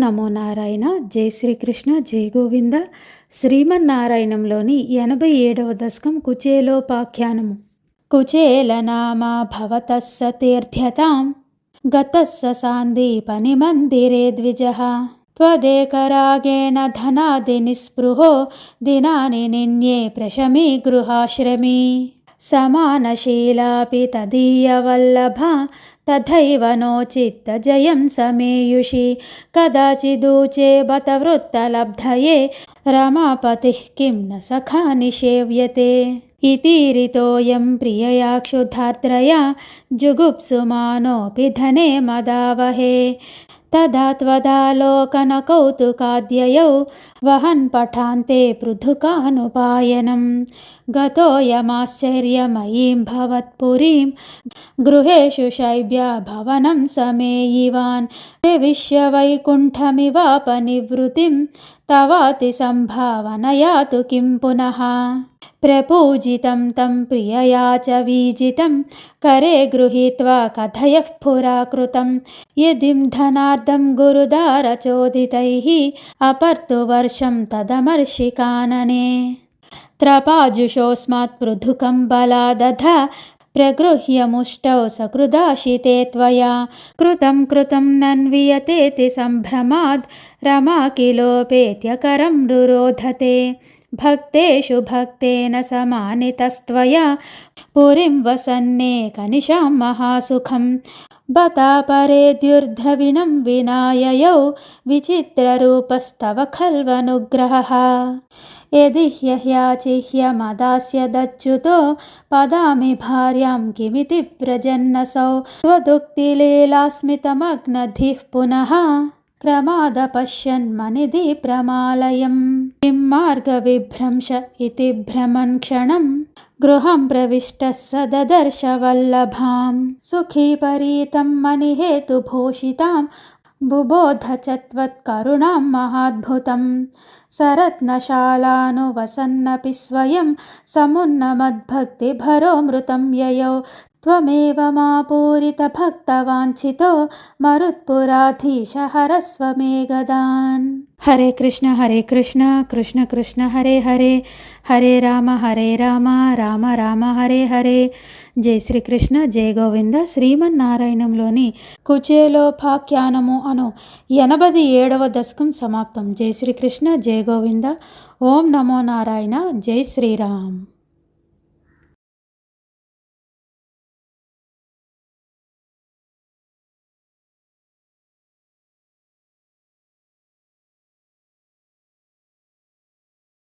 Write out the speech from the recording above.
నమో నారాయణ. జై శ్రీకృష్ణ, జై గోవింద. శ్రీమన్నారాయణంలోని 87వ దశకం కుచేలోపాఖ్యానము. కుచేలనామా భవతస్స తీర్థ్యతాం గతస్స సాందీపనిమందిరే ద్విజః త్వదేకరాగేణ ధనాది నిస్పృహో దినాని నిన్యే ప్రశమీ గృహాశ్రమీ సమానశీలాపి తదీయవల్లభా తథైవ నోచిత్త జయం సమేయుషి కదాచిదూచే బత వృత్తలబ్ధయే రమాపతిః కిం న సఖా నిషేవ్యతే ఇతిరితోయం ప్రియయా క్షుధాత్రయా జుగుప్సుమానోపి ధనే మదావహే తదా త్వదాలోకన కౌతుకాద్యయౌ వహన్ పఠాంతే పృథుకానుపాయనం గతోయమాశ్చర్యమయీం భవత్పురీం గృహేషు శైబ్యా భవనం సమేయివాన్ ప్రవిశ్య వైకుంఠమివాపనివృత్తిం తవాతి సంభావనయాతు కిం పునః ప్రపూజితం తం ప్రియయా చ వీజితం కరే గృహీత్వా కథయః పురాకృతం యదిం ధనార్థం గురుదారచోదితైః అపర్తు వర్షం తదమర్షికాననే త్రపాజుషోస్మాత్ పృథుకం బలాదధా ప్రగృహ్యముష్టౌ సకృదాశితే త్వయా కృతం కృతం నన్వియతేతి సంభ్రమాద్ రమా కిలోపేత్యకరం రురోధతే భక్తేషు భక్తేన సమానితస్త్వయా పురిం వసన్నే కనిశాం మహాసుఖం బతాపరేద్యుర్ద్రవిణం వినాయయౌ విచిత్రరూపస్తవ ఖల్వనుగ్రహః యది హ్యహ్యాచిహ్యమదాస్యదచ్యుతో పదామి భార్యాం కిమితి ప్రజన్నసౌ త్వదుక్తిలీలాస్మితమగ్నధిః పునః క్రమాద పశ్యన్మనిధి ప్రమాలయం కిం మార్గవిభ్రంశ ఇతి భ్రమన్ క్షణం గృహం ప్రవిష్టः స దదర్శ వల్లభాం సుఖీ పరీతం మణిహేతుభూషితాం బుబోధ చ త్వత్కరుణాం మహాద్భుతం సరత్నశాలానువసన్నపి స్వయం సమున్నమద్భక్తిభరోమృతం యయౌ త్వమేవ మా పూరితభక్తవాంఛితో మరుత్పురాధీశ హరస్వ మే గదాన్. హరే కృష్ణ కృష్ణ కృష్ణ హరే హరే, హరే రామ రామ రామ హరే హరే. జై శ్రీకృష్ణ, జై గోవింద. శ్రీమన్నారాయణంలోని కుచేలోపాఖ్యానము అను 87వ దశకం సమాప్తం. జై శ్రీకృష్ణ, జై గోవింద. ఓం నమో నారాయణ. జై శ్రీరామ్.